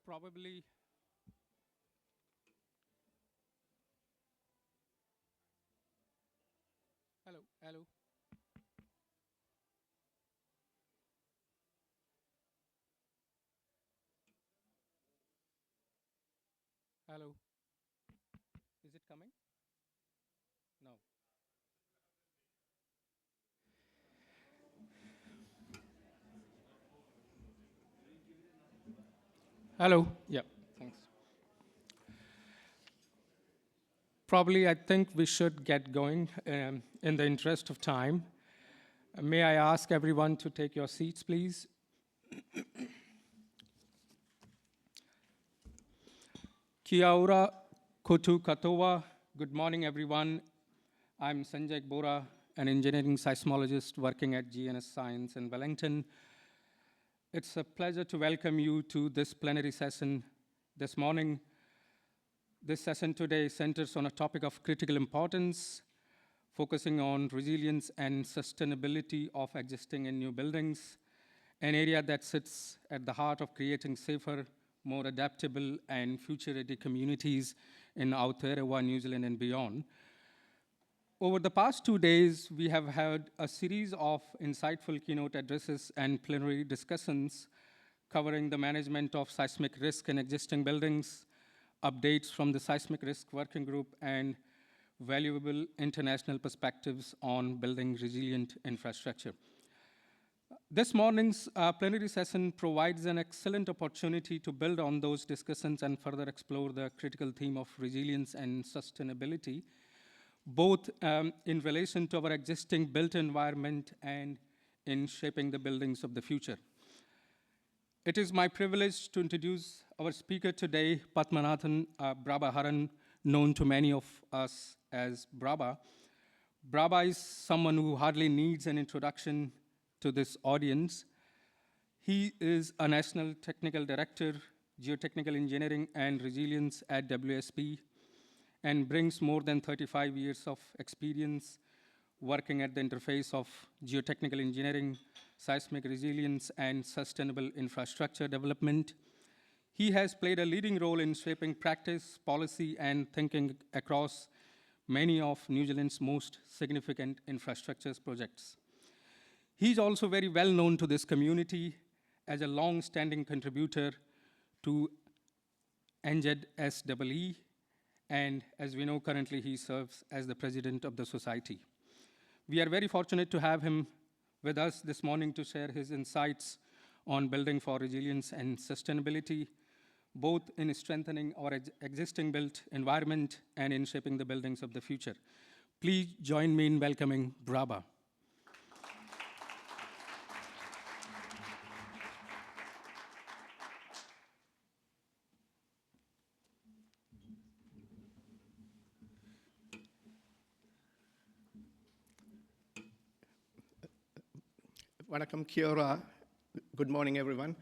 should probably. Hello, hello. Hello. Is it coming? No. Hello. Yeah, thanks. Probably, I think we should get going in the interest of time. May I ask everyone to take your seats, please? Kia ora, kotu katoa. Good morning, everyone. I'm Sanjay Bora, an engineering seismologist working at GNS Science in Wellington. It's a pleasure to welcome you to this plenary session this morning. This session today centers on a topic of critical importance, focusing on resilience and sustainability of existing and new buildings, an area that sits at the heart of creating safer, more adaptable, and future-ready communities in Aotearoa, New Zealand, and beyond. Over the past 2 days, we have had a series of insightful keynote addresses and plenary discussions covering the management of seismic risk in existing buildings, updates from the Seismic Risk Working Group, and valuable international perspectives on building resilient infrastructure. This morning's plenary session provides an excellent opportunity to build on those discussions and further explore the critical theme of resilience and sustainability, both in relation to our existing built environment and in shaping the buildings of the future. It is my privilege to introduce our speaker today, Pathmanathan Brabhaharan, known to many of us as Brabha. Brabha is someone who hardly needs an introduction to this audience. He is a National Technical Director, Geotechnical Engineering and Resilience at WSP, and brings more than 35 years of experience working at the interface of geotechnical engineering, seismic resilience, and sustainable infrastructure development. He has played a leading role in shaping practice, policy, and thinking across many of New Zealand's most significant infrastructure projects. He's also very well known to this community as a long-standing contributor to NZSEE, and as we know, currently he serves as the president of the society. We are very fortunate to have him with us this morning to share his insights on building for resilience and sustainability, both in strengthening our existing built environment and in shaping the buildings of the future. Please join me in welcoming Brabha. Welcome, kia ora. Good morning, everyone.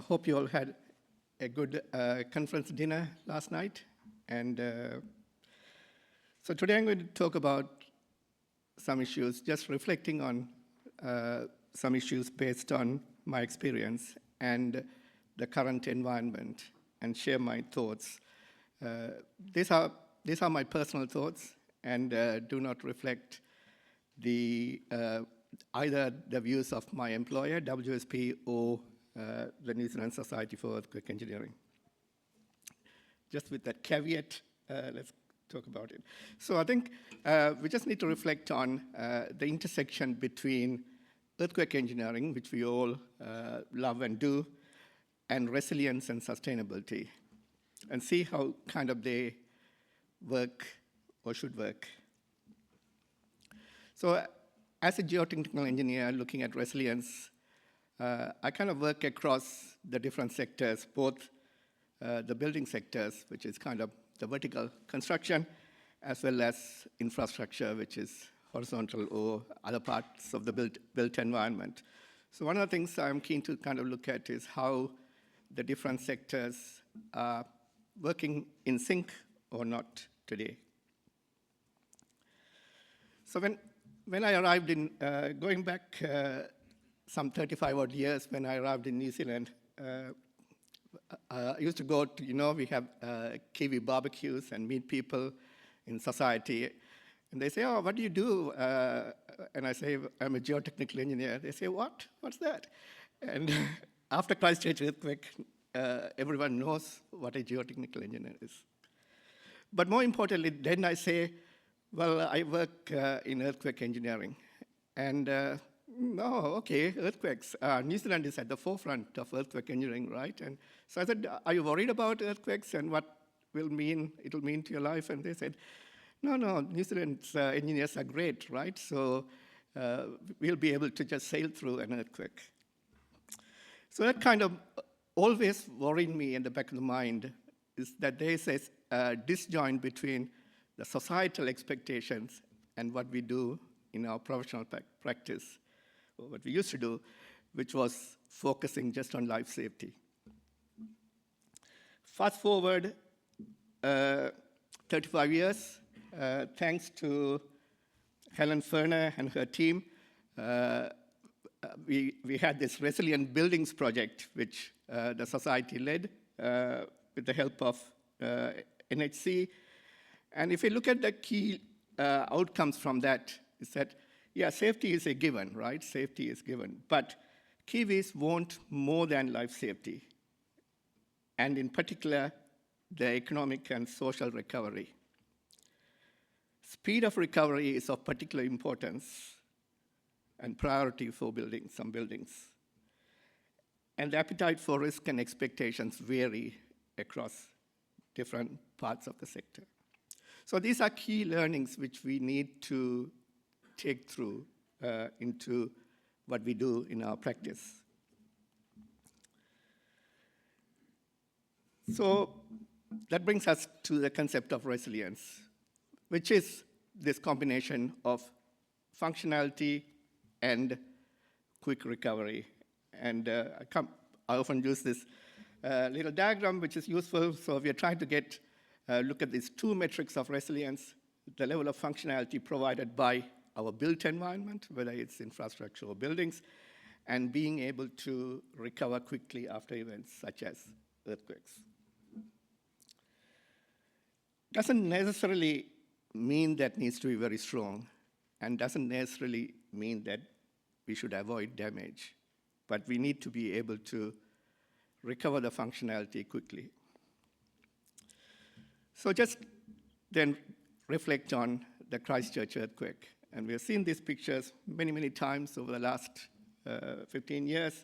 Hope you all had a good conference dinner last night. And so today I'm going to talk about some issues, just reflecting on some issues based on my experience and the current environment, and share my thoughts. These are my personal thoughts, and do not reflect the either the views of my employer, WSP, or the New Zealand Society for Earthquake Engineering. Just with that caveat, let's talk about it. So I think we just need to reflect on the intersection between earthquake engineering, which we all love and do, and resilience and sustainability, and see how kind of they work or should work. So as a geotechnical engineer looking at resilience, I kind of work across the different sectors, both the building sectors, which is kind of the vertical construction, as well as infrastructure, which is horizontal or other parts of the built environment. So one of the things I'm keen to kind of look at is how the different sectors are working in sync or not today. So when I arrived in, going back some 35 odd years when I arrived in New Zealand, I used to go to, we have Kiwi barbecues and meet people in society. And they say, oh, what do you do? And I say, I'm a geotechnical engineer. They say, what? What's that? And after Christchurch earthquake, everyone knows what a geotechnical engineer is. But more importantly, then I say, well, I work in earthquake engineering. And no, okay, earthquakes. New Zealand is at the forefront of earthquake engineering, right? And so I said, are you worried about earthquakes and what it'll mean to your life? And they said, no, New Zealand's engineers are great, right? So we'll be able to just sail through an earthquake. So that kind of always worried me in the back of the mind, is that there is a disjoint between the societal expectations and what we do in our professional practice, or what we used to do, which was focusing just on life safety. Fast forward 35 years, thanks to Helen Ferner and her team, we had this resilient buildings project, which the society led with the help of NZSEE. And if you look at the key outcomes from that, is that, yeah, safety is a given, right? Safety is given. But Kiwis want more than life safety, and in particular, the economic and social recovery. Speed of recovery is of particular importance and priority for some buildings. And the appetite for risk and expectations vary across different parts of the sector. So these are key learnings which we need to take through into what we do in our practice. So that brings us to the concept of resilience, which is this combination of functionality and quick recovery. And I often use this little diagram, which is useful. So we are trying to look at these two metrics of resilience: the level of functionality provided by our built environment, whether it's infrastructure or buildings, and being able to recover quickly after events such as earthquakes. Doesn't necessarily mean that needs to be very strong, and doesn't necessarily mean that we should avoid damage, but we need to be able to recover the functionality quickly. So just then reflect on the Christchurch earthquake. And we have seen these pictures many, many times over the last 15 years.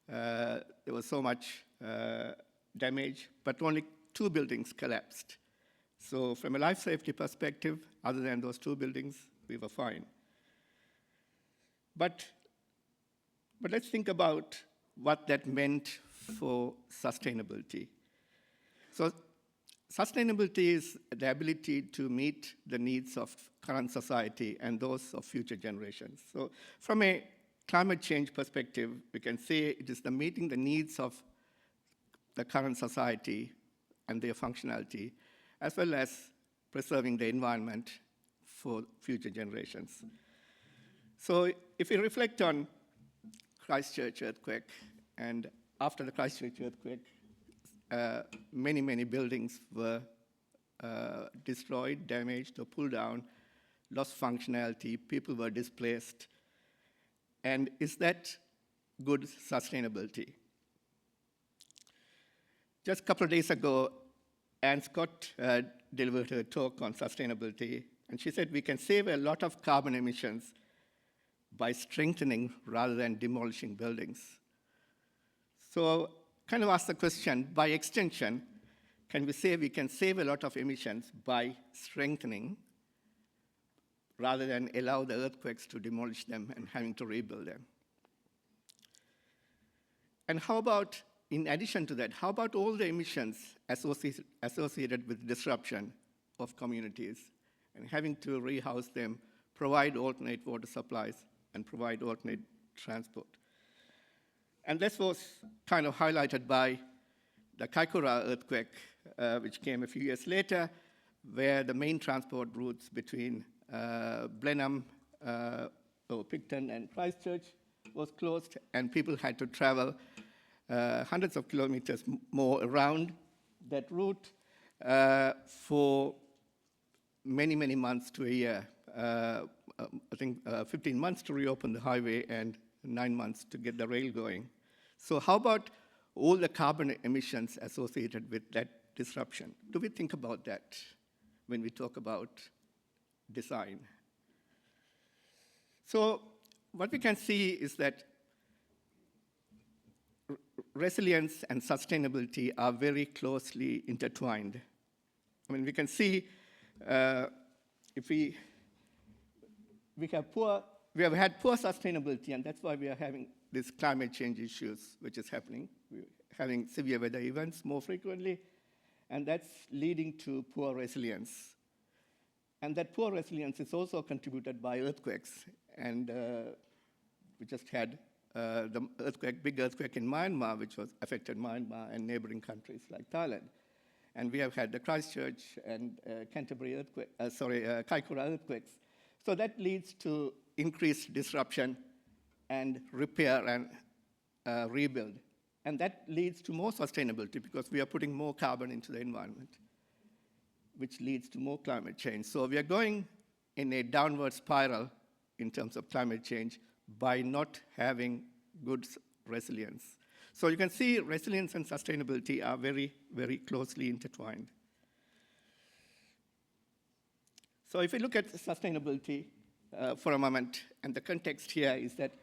There was so much damage, but only 2 buildings collapsed. So from a life safety perspective, other than those 2 buildings, we were fine. But let's think about what that meant for sustainability. So sustainability is the ability to meet the needs of current society and those of future generations. So from a climate change perspective, we can say it is the meeting the needs of the current society and their functionality, as well as preserving the environment for future generations. So if we reflect on Christchurch earthquake, and after the Christchurch earthquake, many, many buildings were destroyed, damaged, or pulled down, lost functionality, people were displaced. And is that good sustainability? Just a couple of days ago, Anne Scott delivered her talk on sustainability, and she said we can save a lot of carbon emissions by strengthening rather than demolishing buildings. So kind of ask the question, by extension, can we say we can save a lot of emissions by strengthening rather than allow the earthquakes to demolish them and having to rebuild them? And how about, in addition to that, how about all the emissions associated with disruption of communities and having to rehouse them, provide alternate water supplies, and provide alternate transport? And this was kind of highlighted by the Kaikoura earthquake, which came a few years later, where the main transport routes between Blenheim, or Picton, and Christchurch was closed, and people had to travel hundreds of kilometers more around that route for many, many months to a year. I think 15 months to reopen the highway and 9 months to get the rail going. So how about all the carbon emissions associated with that disruption? Do we think about that when we talk about design? So what we can see is that resilience and sustainability are very closely intertwined. I mean, we can see if we have had poor sustainability, and that's why we are having these climate change issues, which is happening. We're having severe weather events more frequently, and that's leading to poor resilience. And that poor resilience is also contributed by earthquakes. And we just had the big earthquake in Myanmar, which was affected Myanmar and neighboring countries like Thailand. And we have had the Christchurch and Kaikoura earthquakes. So that leads to increased disruption and repair and rebuild. And that leads to more sustainability because we are putting more carbon into the environment, which leads to more climate change. So we are going in a downward spiral in terms of climate change by not having good resilience. So you can see resilience and sustainability are very, very closely intertwined. So if we look at sustainability for a moment, and the context here is that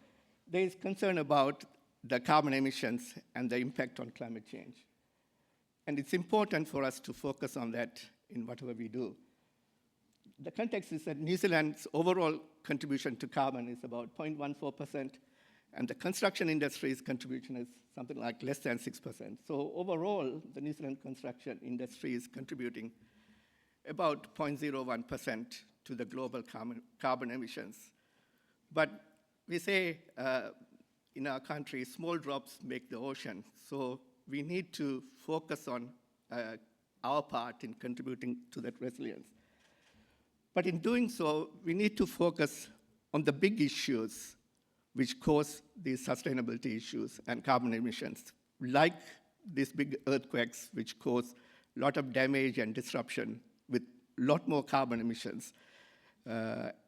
there is concern about the carbon emissions and the impact on climate change. And it's important for us to focus on that in whatever we do. The context is that New Zealand's overall contribution to carbon is about 0.14%, and the construction industry's contribution is something like less than 6%. So overall, the New Zealand construction industry is contributing about 0.01% to the global carbon emissions. But we say in our country, small drops make the ocean. So we need to focus on our part in contributing to that resilience. But in doing so, we need to focus on the big issues which cause these sustainability issues and carbon emissions, like these big earthquakes, which cause a lot of damage and disruption with a lot more carbon emissions,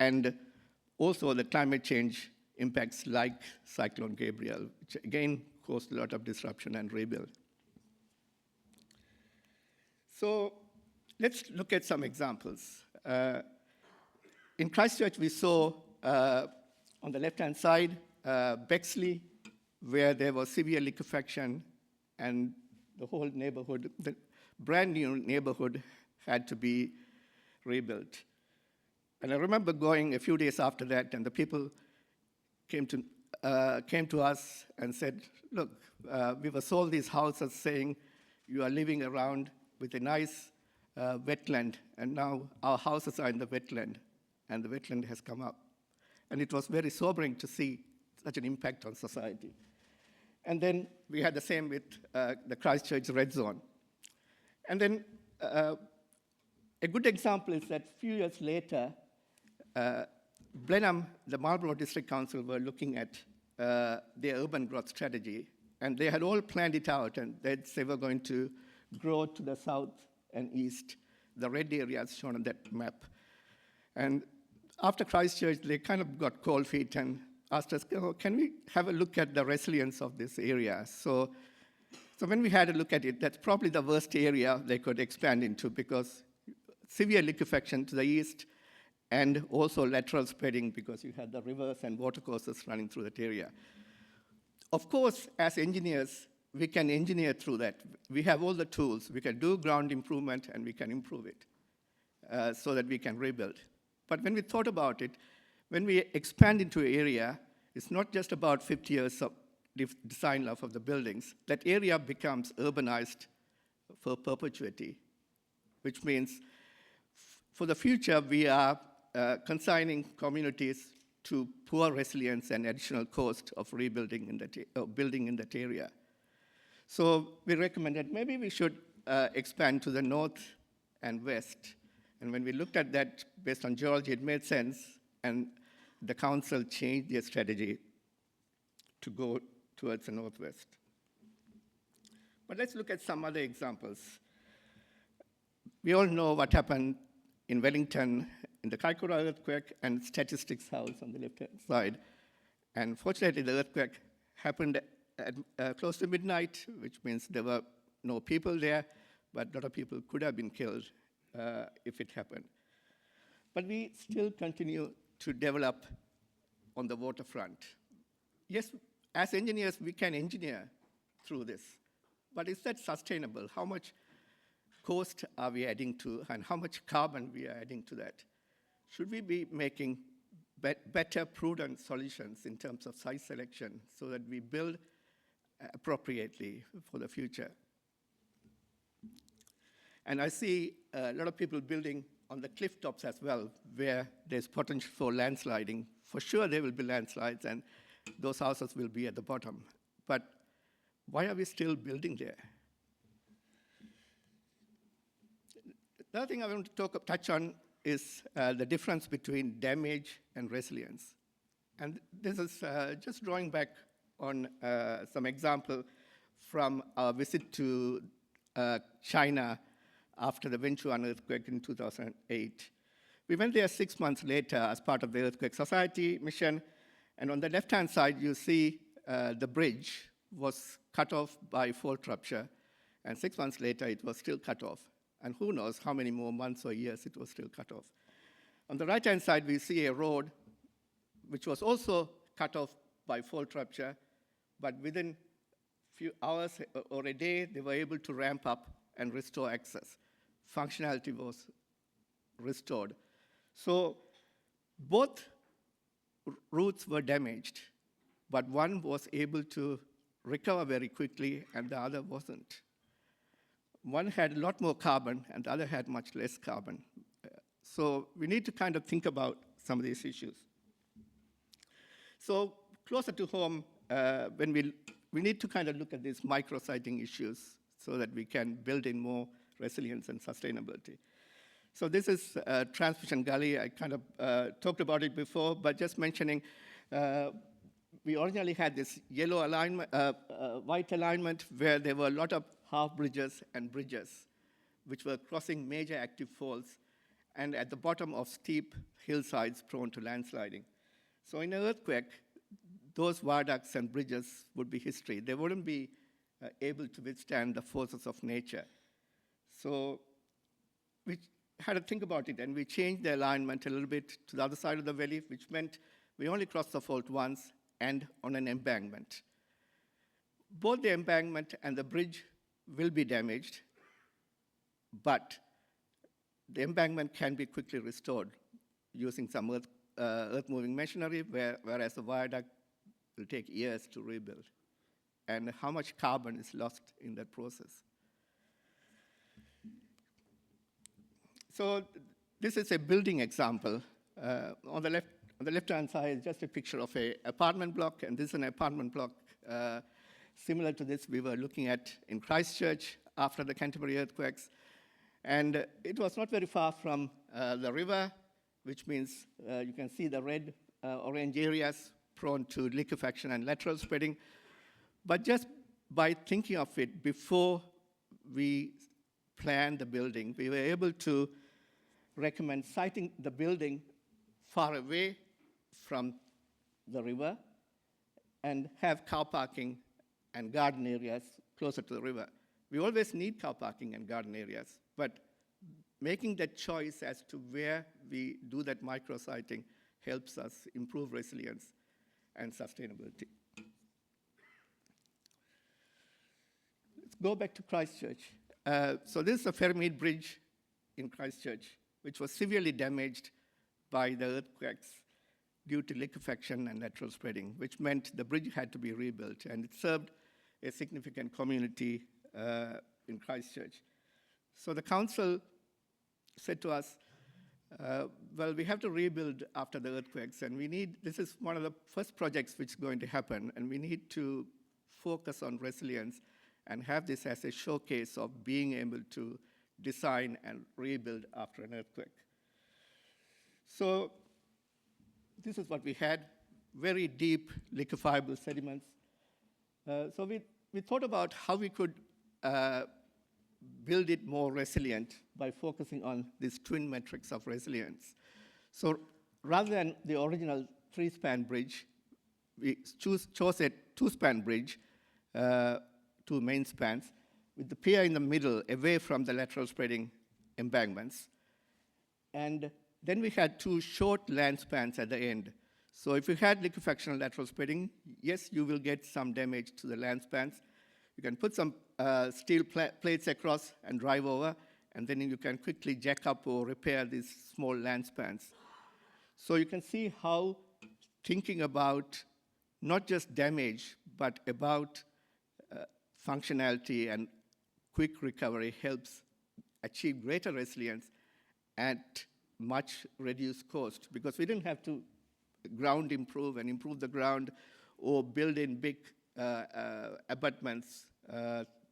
and also the climate change impacts like Cyclone Gabriel, which again caused a lot of disruption and rebuild. So let's look at some examples. In Christchurch, we saw on the left-hand side, Bexley, where there was severe liquefaction and the whole neighborhood, the brand new neighborhood had to be rebuilt. And I remember going a few days after that, and the people came to us and said, look, we were sold these houses saying you are living around with a nice wetland, and now our houses are in the wetland, and the wetland has come up. And it was very sobering to see such an impact on society. And then we had the same with the Christchurch Red Zone. And then a good example is that a few years later, Blenheim, the Marlborough District Council, were looking at their urban growth strategy, and they had all planned it out, and they were going to grow to the south and east, the red areas shown on that map. And after Christchurch, they kind of got cold feet and asked us, oh, can we have a look at the resilience of this area? So when we had a look at it, that's probably the worst area they could expand into, because severe liquefaction to the east, and also lateral spreading because you had the rivers and watercourses running through that area. Of course, as engineers, we can engineer through that. We have all the tools. We can do ground improvement, and we can improve it so that we can rebuild. But when we thought about it, when we expand into an area, it's not just about 50 years of design life of the buildings. That area becomes urbanized for perpetuity, which means for the future, we are consigning communities to poor resilience and additional cost of rebuilding in that, building in that area. So we recommended maybe we should expand to the north and west. And when we looked at that based on geology, it made sense, and the council changed their strategy. to go towards the northwest. But let's look at some other examples. We all know what happened in Wellington in the Kaikoura earthquake and Statistics House on the left-hand side. And fortunately, the earthquake happened at close to midnight, which means there were no people there, but a lot of people could have been killed if it happened. But we still continue to develop on the waterfront. Yes, as engineers, we can engineer through this, but is that sustainable? How much cost are we adding to, and how much carbon we are adding to that? Should we be making better, prudent solutions in terms of site selection so that we build appropriately for the future? And I see a lot of people building on the cliff tops as well, where there's potential for landsliding. For sure there will be landslides, and those houses will be at the bottom. But why are we still building there? The other thing I want to touch on is the difference between damage and resilience. And this is just drawing back on some example from our visit to China after the Wenchuan earthquake in 2008. We went there 6 months later as part of the Earthquake Society mission, and on the left-hand side, you see the bridge was cut off by fault rupture, and 6 months later, it was still cut off. And who knows how many more months or years it was still cut off. On the right-hand side, we see a road which was also cut off by fault rupture, but within a few hours or a day, they were able to ramp up and restore access. Functionality was restored. So both routes were damaged, but one was able to recover very quickly and the other wasn't. One had a lot more carbon and the other had much less carbon. So we need to kind of think about some of these issues. So closer to home, when we need to kind of look at these micro-siting issues so that we can build in more resilience and sustainability. So this is Transmission Gully. I kind of talked about it before, but just mentioning, we originally had this yellow alignment, white alignment, where there were a lot of half bridges and bridges, which were crossing major active faults, and at the bottom of steep hillsides prone to landsliding. So in an earthquake, those viaducts and bridges would be history. They wouldn't be able to withstand the forces of nature. So we had to think about it, and we changed the alignment a little bit to the other side of the valley, which meant we only crossed the fault once and on an embankment. Both the embankment and the bridge will be damaged, but the embankment can be quickly restored using some earth-moving machinery, whereas the viaduct will take years to rebuild. And how much carbon is lost in that process. So this is a building example. On the left-hand side is just a picture of an apartment block, and this is an apartment block similar to this we were looking at in Christchurch after the Canterbury earthquakes. And it was not very far from the river, which means you can see the red, orange areas prone to liquefaction and lateral spreading. But just by thinking of it before we planned the building, we were able to recommend siting the building far away from the river and have car parking and garden areas closer to the river. We always need car parking and garden areas, but making that choice as to where we do that micro-siting helps us improve resilience and sustainability. Let's go back to Christchurch. So this is a Fairmead Bridge in Christchurch, which was severely damaged by the earthquakes due to liquefaction and lateral spreading, which meant the bridge had to be rebuilt, and it served a significant community in Christchurch. So the council said to us, well, we have to rebuild after the earthquakes, and this is one of the first projects which is going to happen, and we need to focus on resilience and have this as a showcase of being able to design and rebuild after an earthquake. So this is what we had. very deep liquefiable sediments. So we thought about how we could build it more resilient by focusing on these twin metrics of resilience. So rather than the original 3-span bridge, we chose a 2-span bridge, 2 main spans, with the pier in the middle, away from the lateral spreading embankments. And then we had 2 short land spans at the end. So if you had liquefaction and lateral spreading, yes, you will get some damage to the land spans. You can put some steel plates across and drive over, and then you can quickly jack up or repair these small land spans. So you can see how thinking about not just damage, but about functionality and quick recovery helps achieve greater resilience at much reduced cost, because we didn't have to ground improve and improve the ground or build in big abutments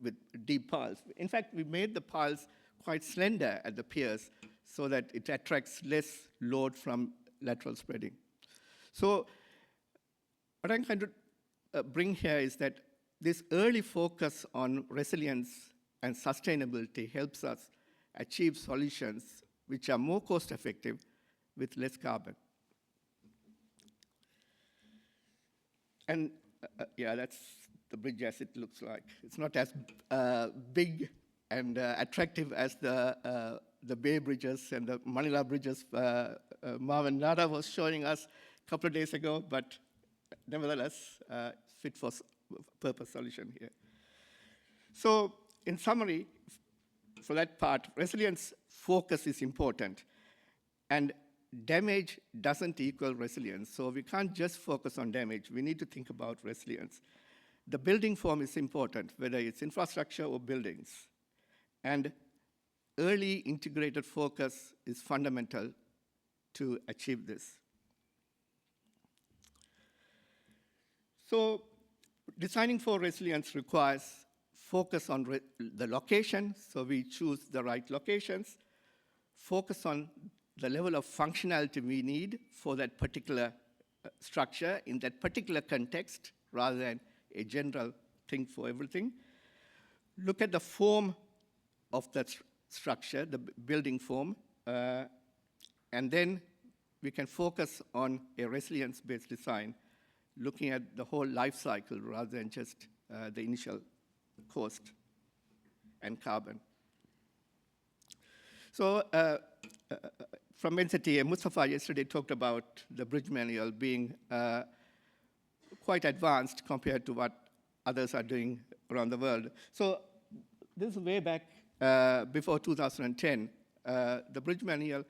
with deep piles. In fact, we made the piles quite slender at the piers so that it attracts less load from lateral spreading. So what I'm trying to bring here is that this early focus on resilience and sustainability helps us achieve solutions which are more cost-effective with less carbon. And yeah, that's the bridge as it looks like. It's not as big and attractive as the Bay bridges and the Manila bridges Marvin Nada was showing us a couple of days ago, but nevertheless, fit for purpose solution here. So in summary, for that part, resilience focus is important. And damage doesn't equal resilience. So we can't just focus on damage. We need to think about resilience. The building form is important, whether it's infrastructure or buildings. And early integrated focus is fundamental to achieve this. So designing for resilience requires focus on the location, so we choose the right locations, focus on the level of functionality we need for that particular structure in that particular context, rather than a general thing for everything. Look at the form of that structure, the building form, and then we can focus on a resilience-based design, looking at the whole life cycle rather than just the initial cost and carbon. So from NZSEE, Mustafa yesterday talked about the bridge manual being quite advanced compared to what others are doing around the world. So this is way back before 2010. The bridge manual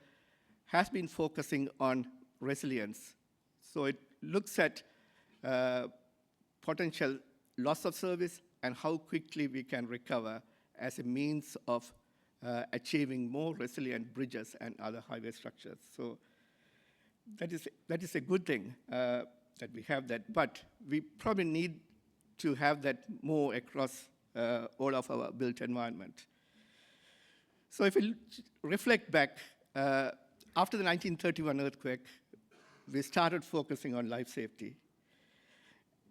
has been focusing on resilience. So it looks at potential loss of service and how quickly we can recover as a means of achieving more resilient bridges and other highway structures. So that is a good thing that we have that, but we probably need to have that more across all of our built environment. So if we reflect back, after the 1931 earthquake, we started focusing on life safety.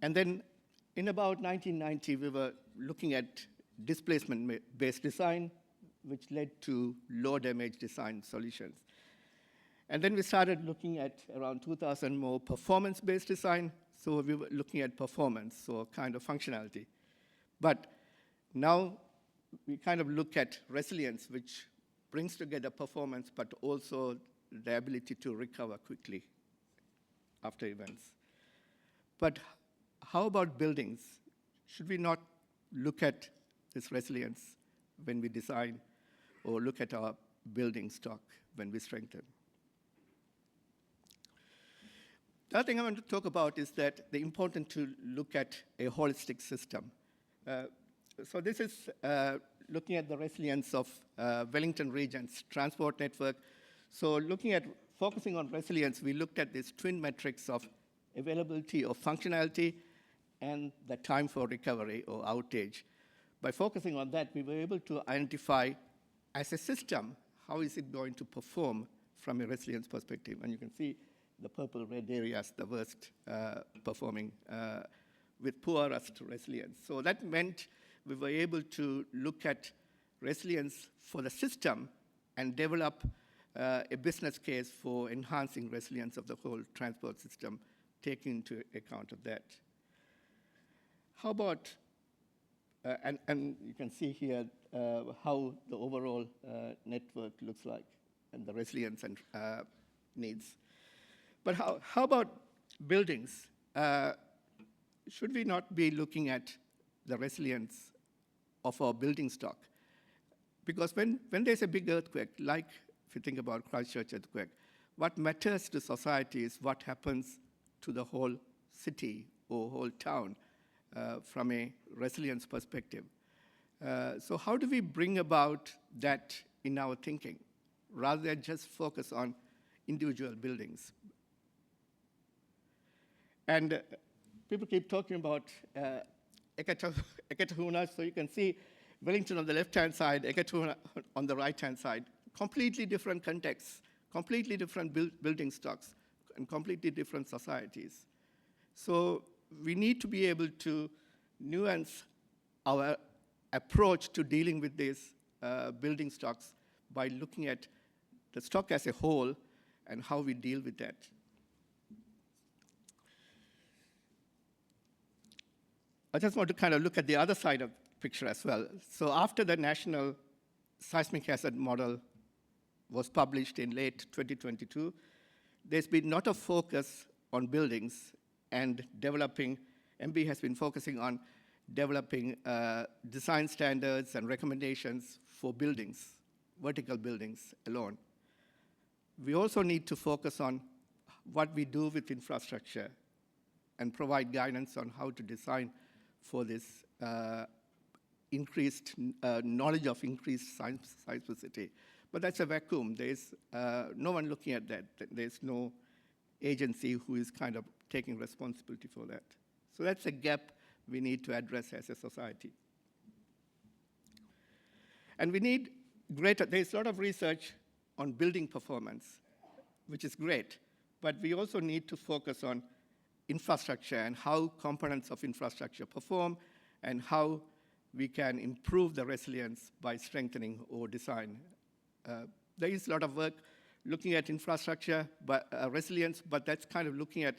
And then in about 1990, we were looking at displacement-based design, which led to low-damage design solutions. And then we started looking at around 2000 more performance-based design. So we were looking at performance, so kind of functionality. But now we kind of look at resilience, which brings together performance, but also the ability to recover quickly after events. But how about buildings? Should we not look at this resilience when we design, or look at our building stock when we strengthen? The other thing I want to talk about is that the important to look at a holistic system. So this is looking at the resilience of Wellington region's transport network. So focusing on resilience, we looked at these twin metrics of availability or functionality and the time for recovery or outage. By focusing on that, we were able to identify, as a system, how is it going to perform from a resilience perspective. And you can see the purple red areas, the worst performing with poorest resilience. So that meant we were able to look at resilience for the system and develop a business case for enhancing resilience of the whole transport system, taking into account of that. How about, and you can see here how the overall network looks like and the resilience and needs. But how about buildings? Should we not be looking at the resilience of our building stock? Because when there's a big earthquake, like if you think about Christchurch earthquake, what matters to society is what happens to the whole city or whole town from a resilience perspective. So how do we bring about that in our thinking, rather than just focus on individual buildings? And people keep talking about Eketahuna, so you can see Wellington on the left-hand side, Eketahuna on the right-hand side. Completely different contexts, completely different building stocks, and completely different societies. So we need to be able to nuance our approach to dealing with these building stocks by looking at the stock as a whole and how we deal with that. I just want to kind of look at the other side of the picture as well. So after the National Seismic Hazard Model was published in late 2022, there's been not a focus on buildings and developing. MB has been focusing on developing design standards and recommendations for buildings, vertical buildings alone. We also need to focus on what we do with infrastructure and provide guidance on how to design for this increased knowledge of increased seismicity. But that's a vacuum. There's no one looking at that. There's no agency who is kind of taking responsibility for that. So that's a gap we need to address as a society. And we need there's a lot of research on building performance, which is great, but we also need to focus on infrastructure and how components of infrastructure perform and how we can improve the resilience by strengthening our design. There is a lot of work looking at infrastructure, but resilience, but that's kind of looking at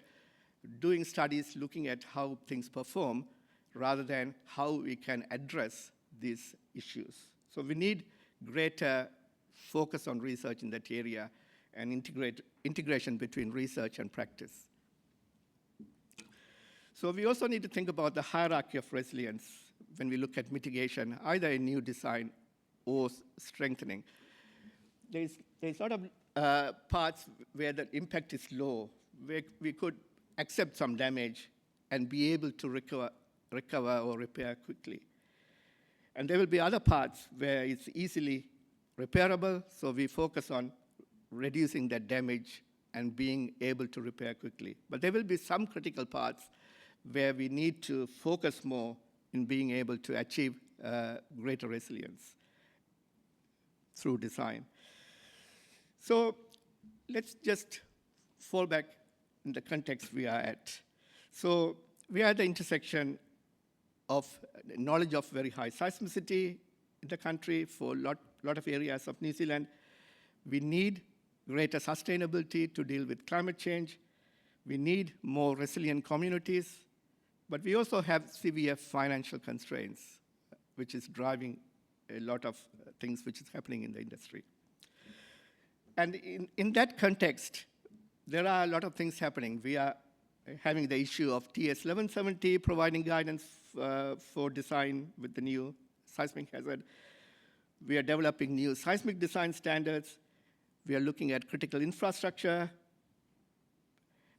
doing studies, looking at how things perform, rather than how we can address these issues. So we need greater focus on research in that area and integration between research and practice. So we also need to think about the hierarchy of resilience when we look at mitigation, either a new design or strengthening. There's a lot of parts where the impact is low, where we could accept some damage and be able to recover or repair quickly. And there will be other parts where it's easily repairable, so we focus on reducing that damage and being able to repair quickly. But there will be some critical parts where we need to focus more in being able to achieve greater resilience through design. So let's just fall back in the context we are at. So we are at the intersection of knowledge of very high seismicity in the country for a lot of areas of New Zealand. We need greater sustainability to deal with climate change. We need more resilient communities. But we also have severe financial constraints, which is driving a lot of things which is happening in the industry. And in that context, there are a lot of things happening. We are having the issue of TS 1170, providing guidance for design with the new seismic hazard. We are developing new seismic design standards. We are looking at critical infrastructure.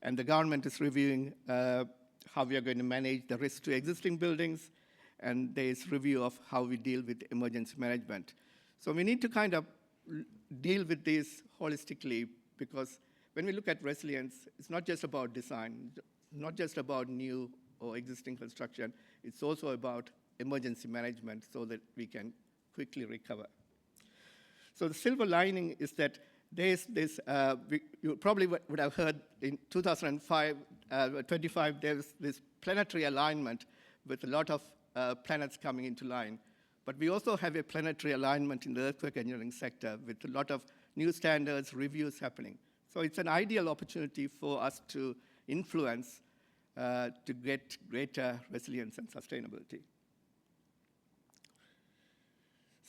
And the government is reviewing how we are going to manage the risk to existing buildings. And there is review of how we deal with emergency management. So we need to kind of deal with this holistically, because when we look at resilience, it's not just about design, not just about new or existing construction, it's also about emergency management so that we can quickly recover. So the silver lining is that There's this, you probably would have heard in 2005, 25, there's this planetary alignment with a lot of planets coming into line. But we also have a planetary alignment in the earthquake engineering sector with a lot of new standards, reviews happening. So it's an ideal opportunity for us to influence to get greater resilience and sustainability.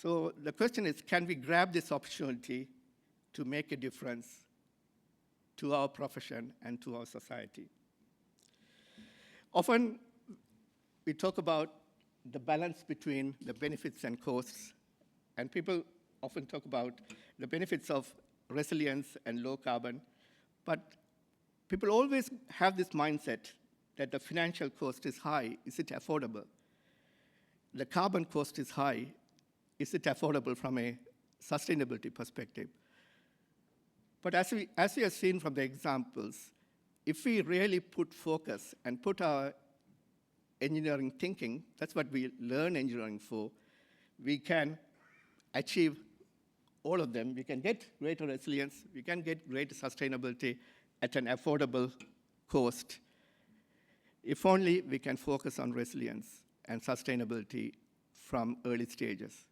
So the question is, can we grab this opportunity to make a difference to our profession and to our society? Often we talk about the balance between the benefits and costs, and people often talk about the benefits of resilience and low carbon, but people always have this mindset that the financial cost is high. Is it affordable? The carbon cost is high. Is it affordable from a sustainability perspective? But as we have seen from the examples, if we really put focus and put our engineering thinking, that's what we learn engineering for, we can achieve all of them. We can get greater resilience, we can get greater sustainability at an affordable cost, if only we can focus on resilience and sustainability from early stages.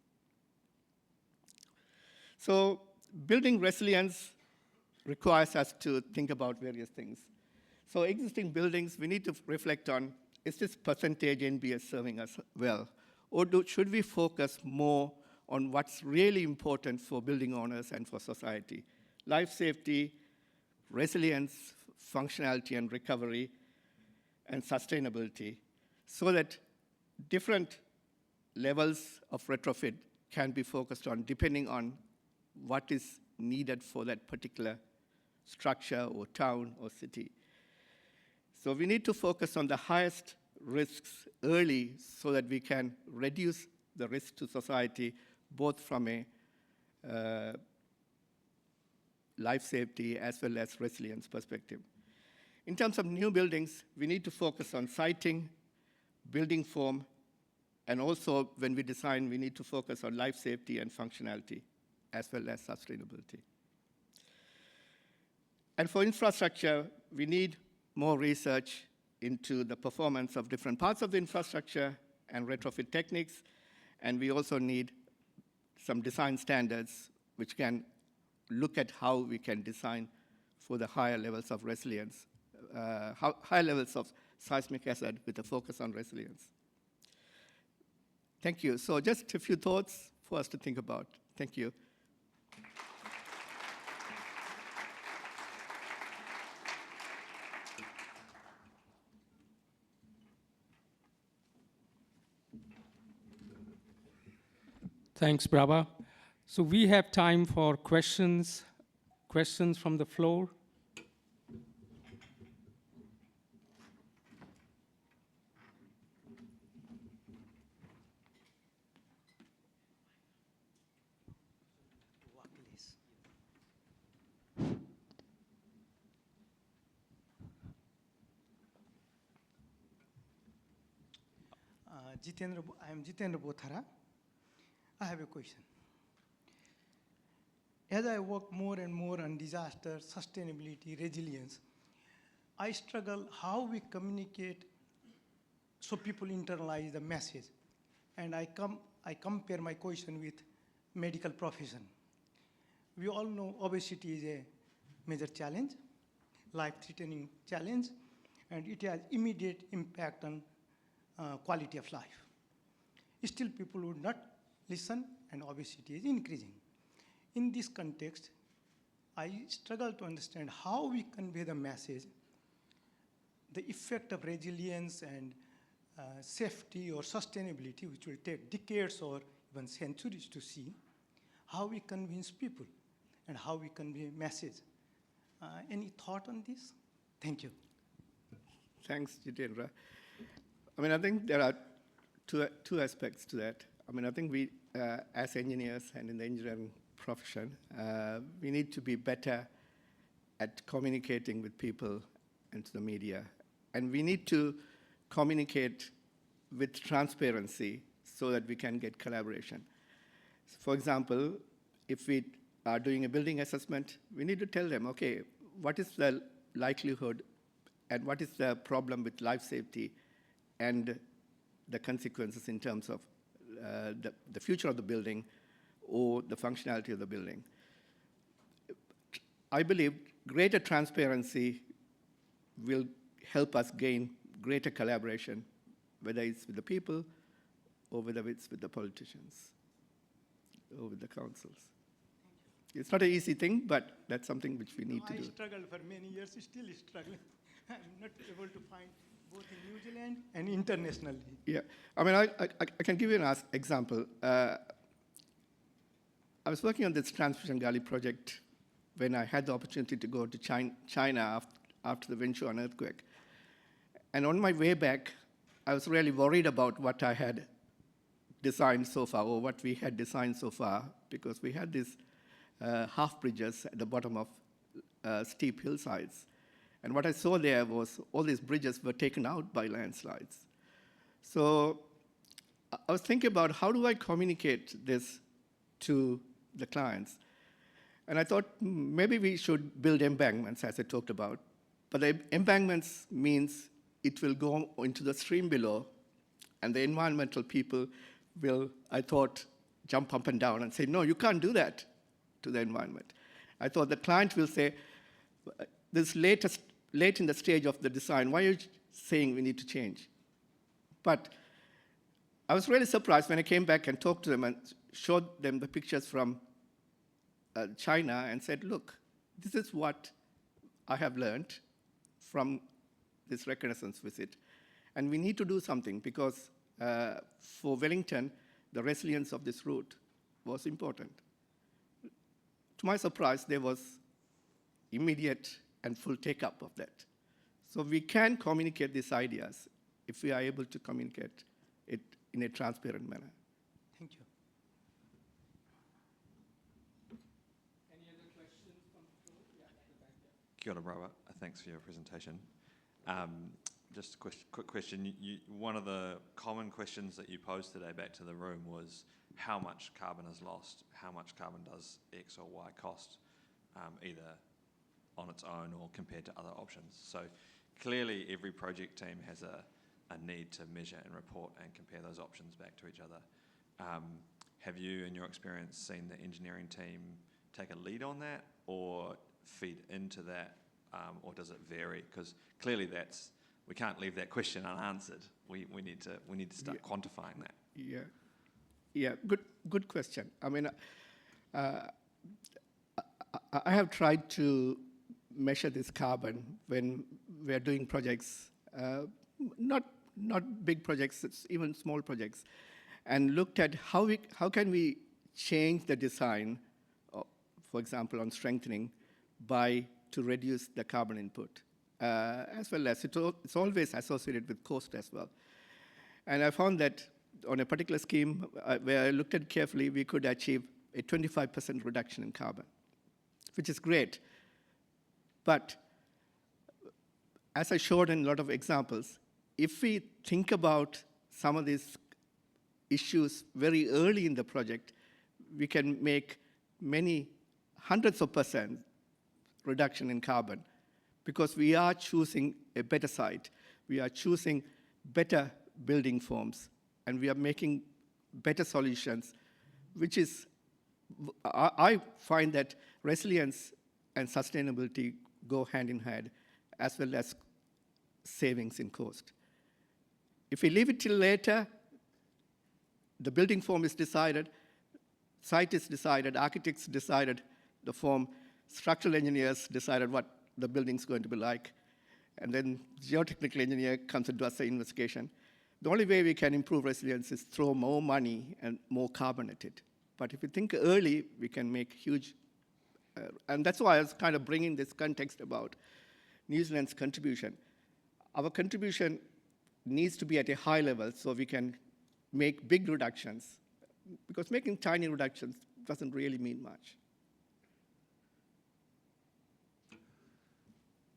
So building resilience requires us to think about various things. So existing buildings, we need to reflect on, is this percentage NBS serving us well? Or should we focus more on what's really important for building owners and for society? Life safety, resilience, functionality and recovery, and sustainability, so that different levels of retrofit can be focused on depending on what is needed for that particular structure or town or city. So we need to focus on the highest risks early so that we can reduce the risk to society, both from a life safety as well as resilience perspective. In terms of new buildings, we need to focus on siting, building form, and also when we design, we need to focus on life safety and functionality as well as sustainability. And for infrastructure, we need more research into the performance of different parts of the infrastructure and retrofit techniques, and we also need some design standards which can look at how we can design for the higher levels of resilience, higher levels of seismic hazard with a focus on resilience. Thank you. So just a few thoughts for us to think about. Thank you. Thanks, Brabha. So we have time for questions from the floor. I am Jitendra Bothara. I have a question. As I work more and more on disaster, sustainability, resilience, I struggle how we communicate so people internalize the message. And I compare my question with medical profession. We all know obesity is a major challenge, life-threatening challenge, and it has immediate impact on quality of life. Still, people would not listen, and obesity is increasing. In this context, I struggle to understand how we convey the message, the effect of resilience and safety or sustainability, which will take decades or even centuries to see, how we convince people and how we convey message. Any thought on this? Thank you. Thanks, Jitendra. I mean, I think there are two aspects to that. I mean, I think we, as engineers and in the engineering profession, we need to be better at communicating with people and to the media. And we need to communicate with transparency so that we can get collaboration. For example, if we are doing a building assessment, we need to tell them, okay, what is the likelihood and what is the problem with life safety and the consequences in terms of the future of the building or the functionality of the building. I believe greater transparency will help us gain greater collaboration, whether it's with the people or whether it's with the politicians or with the councils. It's not an easy thing, but that's something which we need to do. I struggled for many years, still struggling. I'm not able to find both in New Zealand and internationally. Yeah, I mean, I can give you an example. I was working on this Transmission Gully project when I had the opportunity to go to China after the Wenchuan earthquake. And on my way back, I was really worried about what I had designed so far, or what we had designed so far, because we had these half bridges at the bottom of steep hillsides. And what I saw there was all these bridges were taken out by landslides. So I was thinking about how do I communicate this to the clients? And I thought maybe we should build embankments, as I talked about. But the embankments means it will go into the stream below, and the environmental people will, I thought, jump up and down and say, no, you can't do that to the environment. I thought the client will say, this late in the stage of the design, why are you saying we need to change? But I was really surprised when I came back and talked to them and showed them the pictures from China and said, look, this is what I have learned from this reconnaissance visit. And we need to do something because for Wellington, the resilience of this route was important. To my surprise, there was immediate and full take-up of that. So we can communicate these ideas if we are able to communicate it in a transparent manner. Thank you. Any other questions from the floor? Yeah, at the back there. Kia ora, Brabha. Thanks for your presentation. Just a quick question. One of the common questions that you posed today back to the room was how much carbon is lost, how much carbon does X or Y cost, either on its own or compared to other options. So clearly every project team has a need to measure and report and compare those options back to each other. Have you, in your experience, seen the engineering team take a lead on that or feed into that, or does it vary? Because clearly we can't leave that question unanswered. We need to start quantifying that. Yeah, good question. I mean, I have tried to measure this carbon when we are doing projects, not big projects, it's even small projects, and looked at how can we change the design, for example, on strengthening, to reduce the carbon input, as well as it's always associated with cost as well. And I found that on a particular scheme where I looked at carefully, we could achieve a 25% reduction in carbon, which is great. But as I showed in a lot of examples, if we think about some of these issues very early in the project, we can make many hundreds of % reduction in carbon because we are choosing a better site, we are choosing better building forms, and we are making better solutions, which is, I find that resilience and sustainability go hand in hand, as well as savings in cost. If we leave it till later, the building form is decided, site is decided, architects decided the form, structural engineers decided what the building's going to be like, and then geotechnical engineer comes and does the investigation. The only way we can improve resilience is throw more money and more carbon at it. But if we think early, we can make huge, and that's why I was kind of bringing this context about New Zealand's contribution. Our contribution needs to be at a high level so we can make big reductions, because making tiny reductions doesn't really mean much.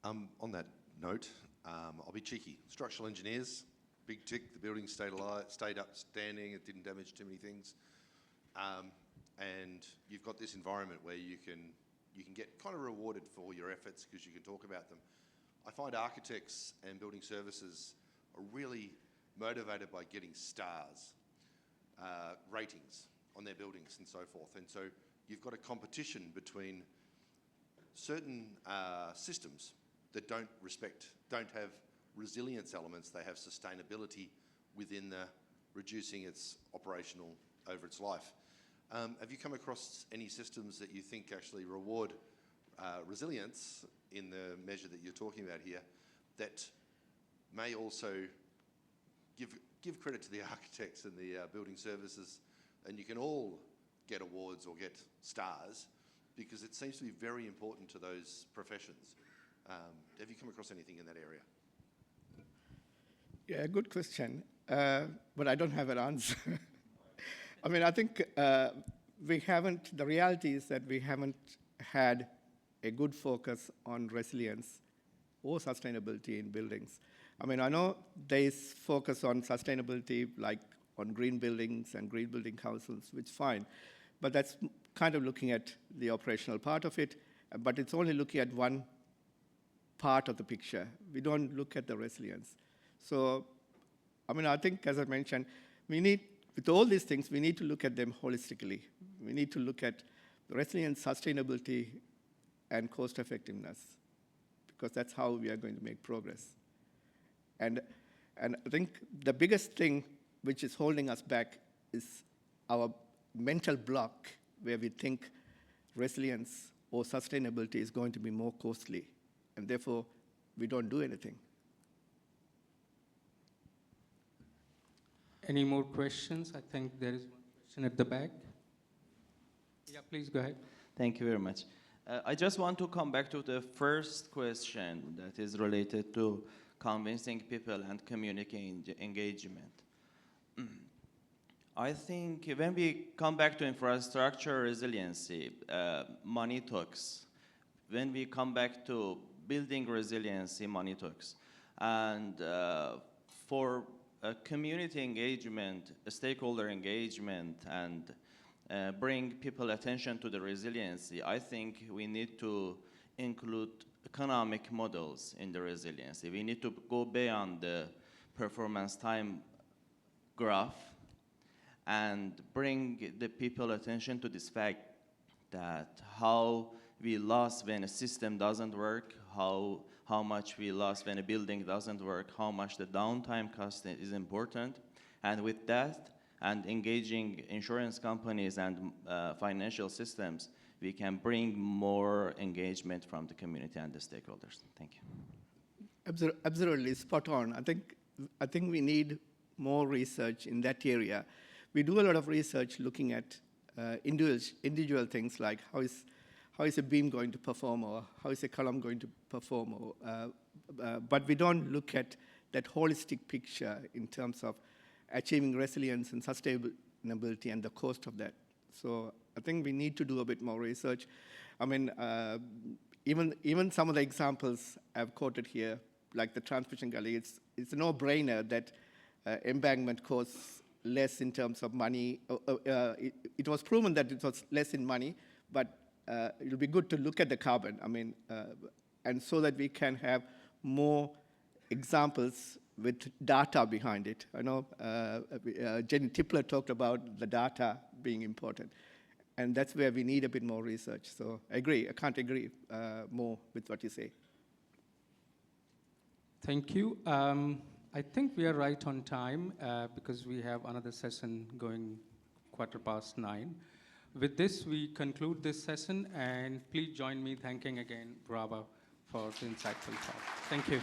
On that note, I'll be cheeky. Structural engineers, big tick, the building stayed alive, stayed up standing, it didn't damage too many things. and you've got this environment where you can get kind of rewarded for your efforts because you can talk about them. I find architects and building services are really motivated by getting stars, ratings on their buildings and so forth. And so you've got a competition between certain systems that don't have resilience elements, they have sustainability within the reducing its operational over its life. Have you come across any systems that you think actually reward resilience in the measure that you're talking about here that may also give credit to the architects and the building services, and you can all get awards or get stars because it seems to be very important to those professions. Have you come across anything in that area? Yeah, good question, but I don't have an answer. I mean, I think the reality is that we haven't had a good focus on resilience or sustainability in buildings. I mean, I know there is focus on sustainability, like on green buildings and green building councils, which is fine, but that's kind of looking at the operational part of it, but it's only looking at one part of the picture. We don't look at the resilience. So, I mean, I think, as I mentioned, with all these things, we need to look at them holistically. We need to look at resilience, sustainability, and cost effectiveness, because that's how we are going to make progress. And I think the biggest thing which is holding us back is our mental block, where we think resilience or sustainability is going to be more costly, and therefore we don't do anything. Any more questions? I think there is one question at the back. Yeah, please go ahead. Thank you very much. I just want to come back to the first question that is related to convincing people and community engagement. I think when we come back to infrastructure resiliency, money talks. When we come back to building resiliency, money talks. And for community engagement, stakeholder engagement, and bring people attention to the resiliency, I think we need to include economic models in the resiliency. We need to go beyond the performance time graph and bring the people attention to this fact that how we lost when a system doesn't work, how much we lost when a building doesn't work, how much the downtime cost is important. And with that, and engaging insurance companies and financial systems, we can bring more engagement from the community and the stakeholders. Thank you. Absolutely, spot on. I think we need more research in that area. We do a lot of research looking at individual things like how is a beam going to perform, or how is a column going to perform, but we don't look at that holistic picture in terms of achieving resilience and sustainability and the cost of that. So I think we need to do a bit more research. I mean, even some of the examples I've quoted here, like the transmission gully, it's a no-brainer that embankment costs less in terms of money. It was proven that it was less in money, but it'll be good to look at the carbon. I mean, and so that we can have more examples with data behind it. I know Jenny Tipler talked about the data being important, and that's where we need a bit more research. So I agree. I can't agree more with what you say. Thank you. I think we are right on time because we have another session going 9:15. With this, we conclude this session, and please join me thanking again Brabha for the insightful talk. Thank you.